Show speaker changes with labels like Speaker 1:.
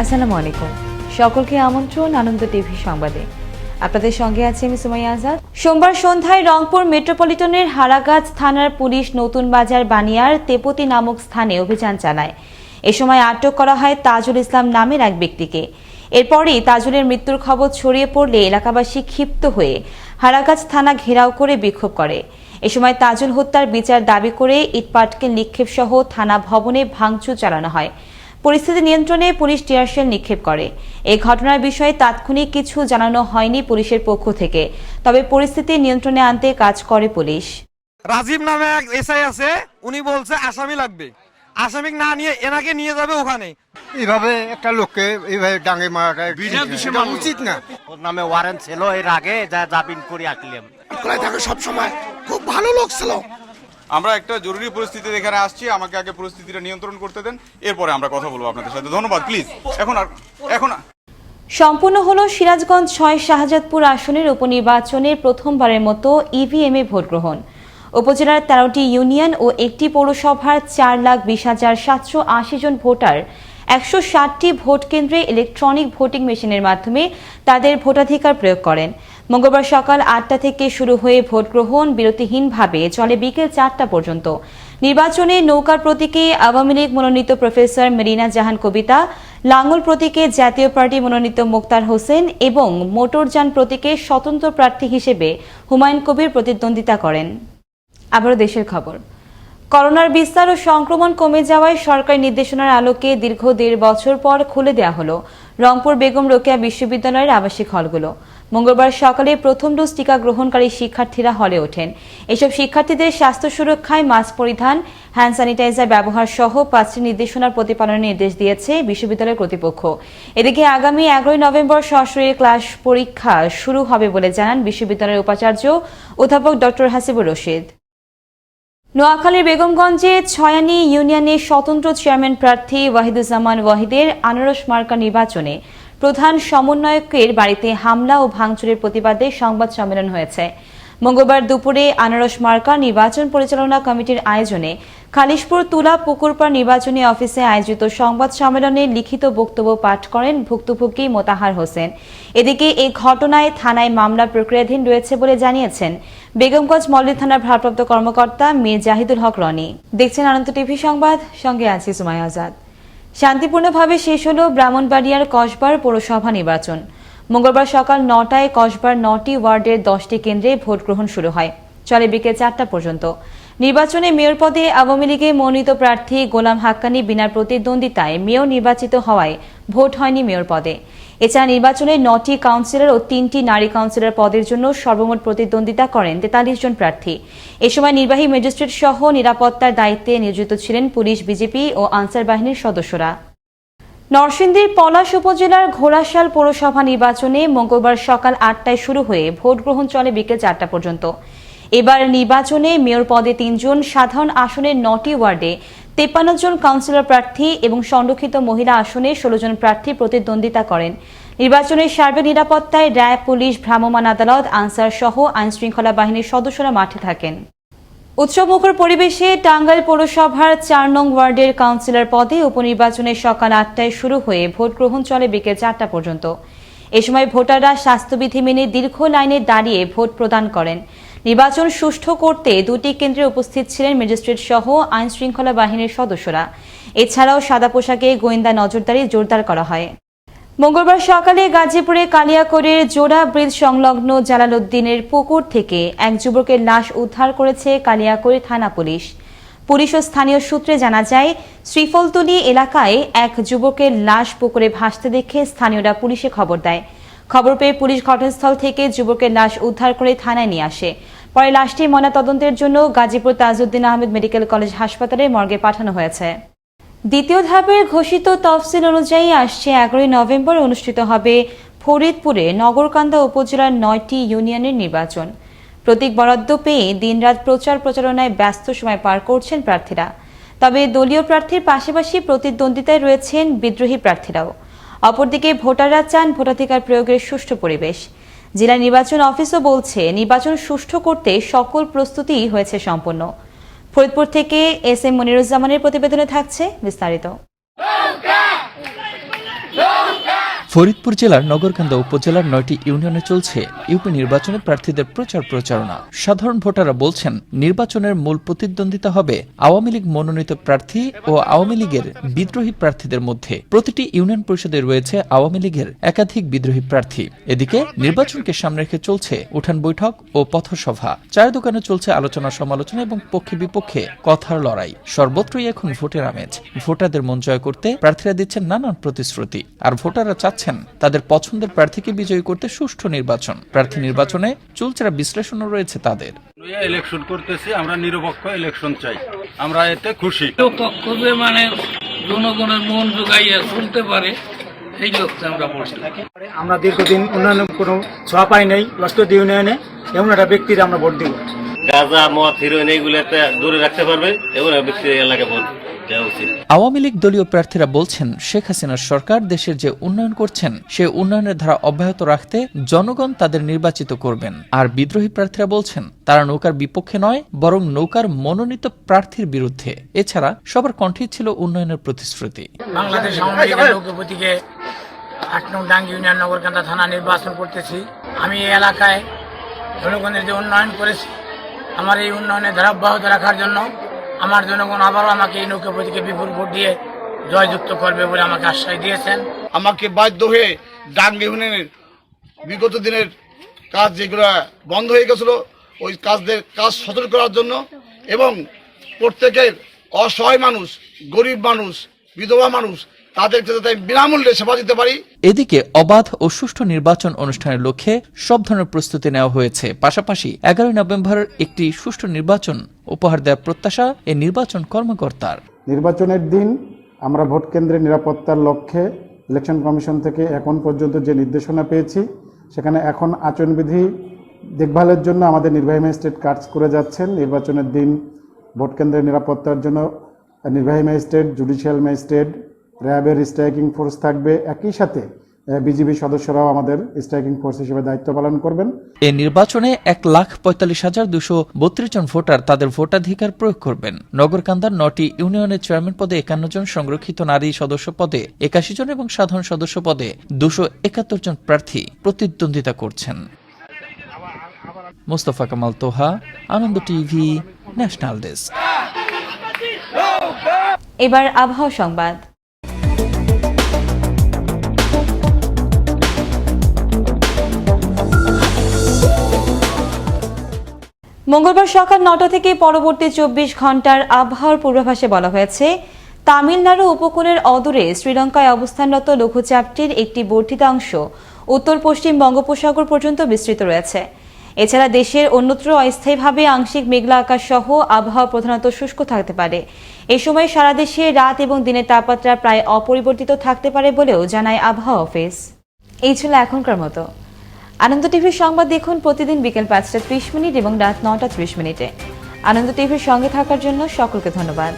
Speaker 1: আসসালামু আলাইকুম, সকলকে আমন্ত্রণ আনন্দ টিভি সংবাদে। আপনাদের সঙ্গে আছি আমি সুমাইয়া আজাদ। সোমবার সন্ধ্যায় রংপুর মেট্রোপলিটনের হারাগাছ থানার পুলিশ নতুন বাজার বানিয়ার তেপতি নামক স্থানে অভিযান চালায়। এ সময় আটক করা হয় তাজুল ইসলাম নামের এক ব্যক্তিকে। এরপরই তাজুলের মৃত্যুর খবর ছড়িয়ে পড়লে এলাকাবাসী ক্ষিপ্ত হয়ে হারাগাছ থানা ঘেরাও করে বিক্ষোভ করে। এ সময় তাজুল হত্যার বিচার দাবি করে ইটপাটকেল নিক্ষেপ সহ থানা ভবনে ভাঙচুর চালানো হয়। পরিস্থিতি নিয়ন্ত্রণে পুলিশ টিয়ারশেল নিক্ষেপ করে। এই ঘটনার বিষয়ে তাৎক্ষণিক কিছু জানানো হয়নি পুলিশের পক্ষ থেকে, তবে পরিস্থিতি নিয়ন্ত্রণে আনতে কাজ করে পুলিশ।
Speaker 2: রাজীব নামে এক এসআই আছে, উনি বলছে আসামি লাগবে, আসামি না নিয়ে এনাকে নিয়ে যাবে ওখানে।
Speaker 3: এইভাবে একটা লোককে এইভাবে ডাঙে মারাটা উচিত না।
Speaker 4: ওর নামে ওয়ারেন্ট ছিল, এর আগে যা জামিন করে আসলাম।
Speaker 5: তাকে সবসময় খুব ভালো লোক ছিল।
Speaker 6: আমরা একটা জরুরি পরিস্থিতিতে এখানে আসছি, আমাকে আগে পরিস্থিতিটা নিয়ন্ত্রণ করতে দেন, এরপরে আমরা কথা বলবো আপনাদের সাথে। ধন্যবাদ। প্লিজ এখন
Speaker 1: সম্পূর্ণ হলো সিরাজগঞ্জ ৬ শাহজাদপুর আসনের উপনির্বাচনের প্রথমবারের মতো ইভিএমে ভোট গ্রহণ। উপজেলার ১৩টি ইউনিয়ন ও একটি পৌরসভার ৪,২০,৭৮০ জন ভোটার ১৬০টি ভোট কেন্দ্রে ইলেকট্রনিক ভোটিং মেশিনের মাধ্যমে তাদের ভোটাধিকার প্রয়োগ করেন। মঙ্গলবার সকাল ৮টা থেকে শুরু হয়ে ভোট গ্রহণ বিরতিহীনভাবে চলে বিকেল ৪টা পর্যন্ত। নির্বাচনে নৌকার প্রতীকে আওয়ামী লীগ মনোনীত প্রফেসর মেরিনা জাহান কবিতা, লাঙ্গল প্রতীকে জাতীয় পার্টি মনোনীত মোক্তার হোসেন এবং মোটরযান প্রতীকে স্বতন্ত্র প্রার্থী হিসেবে হুমায়ুন কবির প্রতিদ্বন্দ্বিতা করেন। আবারও দেশের খবর। করোনার বিস্তার ও সংক্রমণ কমে যাওয়ায় সরকারি নির্দেশনার আলোকে দীর্ঘ ১.৫ বছর পর খুলে দেওয়া হলো রংপুর বেগম রোকেয়া বিশ্ববিদ্যালয়ের আবাসিক হলগুলো। মঙ্গলবার সকালে প্রথম ডোজ টিকা গ্রহণকারী শিক্ষার্থীরা হলে ওঠেন। এসব শিক্ষার্থীদের স্বাস্থ্য সুরক্ষায় মাস্ক পরিধান, হ্যান্ড স্যানিটাইজার ব্যবহার সহ ৫টি নির্দেশনার প্রতিপালনের নির্দেশ দিয়েছে বিশ্ববিদ্যালয় কর্তৃপক্ষ। এদিকে আগামী ১১ নভেম্বর সশরীরে ক্লাস পরীক্ষা শুরু হবে বলে জানান বিশ্ববিদ্যালয়ের উপাচার্য অধ্যাপক ডক্টর হাসিবুর রশিদ। নোয়াখালীর বেগমগঞ্জে ছয়ানী ইউনিয়নের স্বতন্ত্র চেয়ারম্যান প্রার্থী ওয়াহিদুজ্জামান ওয়াহিদের আনারস মার্কা নির্বাচনে প্রধান সমন্বয়কের বাড়িতে হামলা ও ভাঙচুরের প্রতিবাদে সংবাদ সম্মেলন হয়েছে। মঙ্গলবার দুপুরে আনারস মার্কা নির্বাচন পরিচালনা কমিটির আয়োজনে খালিশপুর তুলা পুকুরপাড় নির্বাচনী অফিসে আয়োজিত সংবাদ সম্মেলনে লিখিত বক্তব্য পাঠ করেন ভুক্তভোগী মোতাহার হোসেন। এদিকে এই ঘটনায় থানায় মামলা প্রক্রিয়াধীন রয়েছে বলে জানিয়েছেন বেগমগঞ্জ মল্লিক থানার ভারপ্রাপ্ত কর্মকর্তা মীর জাহিদুল হক রনি। দেখছেন আনন্দ টিভি সংবাদ, সঙ্গে আছি সুমাইয়া আজাদ। শান্তিপূর্ণভাবে শেষ হল ব্রাহ্মণবাড়িয়ার কসবার পৌরসভা নির্বাচন। মঙ্গলবার সকাল ৯টায় কসবার ৯টি ওয়ার্ডের 10টি কেন্দ্রে ভোট গ্রহণ শুরু হয়, চলে বিকেল ৪টা পর্যন্ত। নির্বাচনে মেয়র পদে আওয়ামী লীগের মনোনীত প্রার্থী গোলাম হাক্কানি বিনা প্রতিদ্বন্দ্বিতায় মেয়র নির্বাচিত হওয়ায় ভোট হয়নি মেয়র পদে। এছাড়া নির্বাচনে ৯টি কাউন্সিলর ও 3টি নারী কাউন্সিলর পদের জন্য সর্বমোট প্রতিদ্বন্দ্বিতা করেন ৪৩ জন প্রার্থী। এ সময় নির্বাহী ম্যাজিস্ট্রেট সহ নিরাপত্তার দায়িত্বে নিয়োজিত ছিলেন পুলিশ, বিজিপি ও আনসার বাহিনীর সদস্যরা। নরসিংদীর পলাশ উপজেলার ঘোড়াশাল পৌরসভা নির্বাচনে মঙ্গলবার সকাল ৮টায় শুরু হয়ে ভোট গ্রহণ চলে বিকেল ৪টা পর্যন্ত। এবার নির্বাচনে মেয়র পদে ৩ জন, সাধারণ আসনের ৯টি ওয়ার্ডে ৫৩ জন কাউন্সিলর প্রার্থী এবং সংরক্ষিত মহিলা আসনে ১৬ জন প্রার্থী প্রতিদ্বন্দ্বিতা করেন। নির্বাচনের সার্বিক নিরাপত্তায় র্যাব, পুলিশ, ভ্রাম্যমাণ আদালত, আনসার সহ আইনশৃঙ্খলা বাহিনীর সদস্যরা মাঠে থাকেন। উৎসবমুখর পরিবেশে টাঙ্গাইল পৌরসভার ৪ নং ওয়ার্ডের কাউন্সিলর পদে উপনির্বাচনে সকাল ৮টায় শুরু হয়ে ভোট গ্রহণ চলে বিকেল ৪টা পর্যন্ত। এ সময় ভোটাররা স্বাস্থ্যবিধি মেনে দীর্ঘ লাইনে দাঁড়িয়ে ভোট প্রদান করেন। নির্বাচন সুষ্ঠু করতে 2টি কেন্দ্রে উপস্থিত ছিলেন ম্যাজিস্ট্রেট সহ আইনশৃঙ্খলা বাহিনীর সদস্যরা। এছাড়াও সাদা পোশাকে গোয়েন্দা নজরদারি জোরদার করা হয়। মঙ্গলবার সকালে গাজীপুরে কালিয়াকৈরের জোড়া ব্রিজ সংলগ্ন জালালউদ্দিনের পুকুর থেকে এক যুবকের লাশ উদ্ধার করেছে কালিয়াকৈর থানা পুলিশ। পুলিশ ও স্থানীয় সূত্রে জানা যায়, শ্রীফলতলী এলাকায় এক যুবকের লাশ পুকুরে ভাসতে দেখে স্থানীয়রা পুলিশে খবর দেয়। খবর পেয়ে পুলিশ ঘটনাস্থল থেকে যুবকের লাশ উদ্ধার করে থানায় নিয়ে আসে। পরে লাশটি ময়নাতদন্তের জন্য গাজীপুর তাজউদ্দিন আহমেদ মেডিকেল কলেজ হাসপাতালে মর্গে পাঠানো হয়েছে। দ্বিতীয় ধাপের ঘোষিত তফসিল অনুযায়ী আসছে ১১ নভেম্বর অনুষ্ঠিত হবে ফরিদপুরে নগরকান্দা উপজেলার ৯টি ইউনিয়নের নির্বাচন। প্রতীক বরাদ্দ পেয়ে দিনরাত প্রচারণায় ব্যস্ত সময় পার করছেন প্রার্থীরা। তবে দলীয় প্রার্থীর পাশাপাশি প্রতিদ্বন্দ্বিতায় রয়েছেন বিদ্রোহী প্রার্থীরাও। অপরদিকে ভোটাররা চান ভোটাধিকার প্রয়োগের সুষ্ঠু পরিবেশ। জেলা নির্বাচন অফিসও বলছে নির্বাচন সুষ্ঠু করতে সকল প্রস্তুতি হয়েছে সম্পন্ন। ফরিদপুর থেকে এস এম মনিরুজ্জামানের প্রতিবেদনে থাকছে বিস্তারিত।
Speaker 7: ফরিদপুর জেলার নগরকান্দা উপজেলার 9টি ইউনিয়নে চলছে ইউপি নির্বাচনে প্রার্থীদের প্রচারণা। সাধারণ ভোটাররা বলছেন, নির্বাচনের মূল প্রতিদ্বন্দ্বিতা হবে আওয়ামী লীগ মনোনীত প্রার্থী ও আওয়ামী লীগের বিদ্রোহী প্রার্থীদের মধ্যে। প্রতিটি ইউনিয়ন পরিষদে রয়েছে আওয়ামী লীগের একাধিক বিদ্রোহী প্রার্থী। এদিকে নির্বাচনকে সামনে রেখে চলছে উঠান বৈঠক ও পথসভা। চায়ের দোকানে চলছে আলোচনা সমালোচনা এবং পক্ষে বিপক্ষে কথার লড়াই। সর্বত্রই এখন ভোটের আমেজ। ভোটারদের মন জয় করতে প্রার্থীরা দিচ্ছেন নানান প্রতিশ্রুতি, আর ভোটাররা চাচ্ছেন তাদের পছন্দের প্রার্থীকে বিজয়ী করতে সুষ্ঠু নির্বাচন। প্রার্থী নির্বাচনে চুলচেরা বিশ্লেষণও রয়েছে তাদের।
Speaker 8: ইলেকশন করতেছি, আমরা নিরপেক্ষ ইলেকশন চাই, আমরা এতে খুশি।
Speaker 9: পক্ষ যে মানে জনগণের মন জোগাইয়া চলতে পারে এই লক্ষ্যে আমরা বলছি।
Speaker 10: আমরা দীর্ঘদিন উন্নয়নের কোনো ছোঁয়া পাই নাই লস্কর ইউনিয়নে, এমন একটা ব্যক্তির আমরা ভোট দিব।
Speaker 11: গাঁজা মদ হিরোইন এইগুলোতে দূরে রাখতে পারবে এমন ব্যক্তি এলাকায় ভোট দেওয়া উচিত।
Speaker 7: আওয়ামী লীগ দলীয় প্রার্থীরা বলছেন, শেখ হাসিনার সরকার দেশের যে উন্নয়ন করছেন সে উন্নয়নের ধারা অব্যাহত রাখতে জনগণ তাদের নির্বাচিত করবেন। আর বিদ্রোহী প্রার্থীরা বলছেন, তারা নৌকার বিপক্ষে নয়, বরং নৌকার মনোনীত প্রার্থীর বিরুদ্ধে। এছাড়া সবার কণ্ঠেই ছিল উন্নয়নের প্রতিশ্রুতি।
Speaker 9: বাংলাদেশ আওয়ামী লীগের লোকপতিকে 8 নং ডাঙ্গি ইউনিয়ন নগরকান্দা থানা নির্বাচন করতেছি। আমি এই এলাকায় জনগণের যে উন্নয়ন করেছি, আমার এই উন্নয়নের ধারা অব্যাহত রাখার জন্য আমার জনগণ আবারও আমাকে এই নৌকাপতিকে বিপুল ভোট দিয়ে জয়যুক্ত করবে বলে আমাকে আশ্বাস দিয়েছেন।
Speaker 5: আমাকে বাধ্য হয়ে ডাঙ্গি ইউনিয়নের বিগত দিনের কাজ যেগুলো বন্ধ হয়ে গেছিল ওই কাজ সচল করার জন্য এবং প্রত্যেকের অসহায় মানুষ, গরিব মানুষ, বিধবা মানুষ তাদেরকে যাতে বিনামূল্যে সেবা দিতে পারি।
Speaker 7: এদিকে অবাধ ও সুষ্ঠু নির্বাচন অনুষ্ঠানের লক্ষ্যে সব ধরনের প্রস্তুতি নেওয়া হয়েছে। পাশাপাশি 11 নভেম্বর একটি সুষ্ঠু নির্বাচন উপহার দেওয়ার প্রত্যাশা এই নির্বাচন কর্মকর্তার।
Speaker 10: নির্বাচনের দিন আমরা ভোট কেন্দ্রের নিরাপত্তার লক্ষ্যে ইলেকশন কমিশন থেকে এখন পর্যন্ত যে নির্দেশনা পেয়েছি, সেখানে এখন আচরণবিধি দেখভালের জন্য আমাদের নির্বাহী ম্যাজিস্ট্রেট কাজ করে যাচ্ছেন। নির্বাচনের দিন ভোট কেন্দ্রের নিরাপত্তার জন্য নির্বাহী ম্যাজিস্ট্রেট, জুডিশিয়াল ম্যাজিস্ট্রেট, র্যাবের স্ট্রাইকিং ফোর্স থাকবে। একই সাথে বিজিবি সদস্যরাও আমাদের স্ট্রাইকিং ফোর্স হিসেবে দায়িত্ব পালন করবেন।
Speaker 7: এই নির্বাচনে 1,45,232 জন ভোটার তাদের ভোটাধিকার প্রয়োগ করবেন। নগরকান্দার 9টি ইউনিয়নের চেয়ারম্যান পদে 51 জন, সংরক্ষিত নারী সদস্য পদে 81 জন এবং সাধারণ সদস্য পদে 271 জন প্রার্থী প্রতিদ্বন্দ্বিতা করছেন। মোস্তফা কামাল তোহা, আনন্দ টিভি, ন্যাশনাল ডেস্ক।
Speaker 1: এবার আবহাওয়া সংবাদ। মঙ্গলবার সকাল 9টা থেকে পরবর্তী 24 ঘন্টার আবহাওয়ার পূর্বাভাসে বলা হয়েছে, তামিলনাড়ু উপকূলের অদূরে শ্রীলঙ্কায় অবস্থানরত লঘুচাপটির একটি বর্ধিত অংশ উত্তর পশ্চিম বঙ্গোপসাগর পর্যন্ত বিস্তৃত রয়েছে। এছাড়া দেশের অন্যত্র অস্থায়ীভাবে আংশিক মেঘলা আকাশ সহ আবহাওয়া প্রধানত শুষ্ক থাকতে পারে। এ সময় সারা দেশে রাত এবং দিনের তাপমাত্রা প্রায় অপরিবর্তিত থাকতে পারে বলেও জানায় আবহাওয়া অফিস। এই ছিল এখনকার মতো। আনন্দ টিভির সংবাদ দেখুন প্রতিদিন বিকেল 5টা 30 মিনিট এবং রাত 9টা 30 মিনিটে। আনন্দ টিভির সঙ্গে থাকার জন্য সকলকে ধন্যবাদ।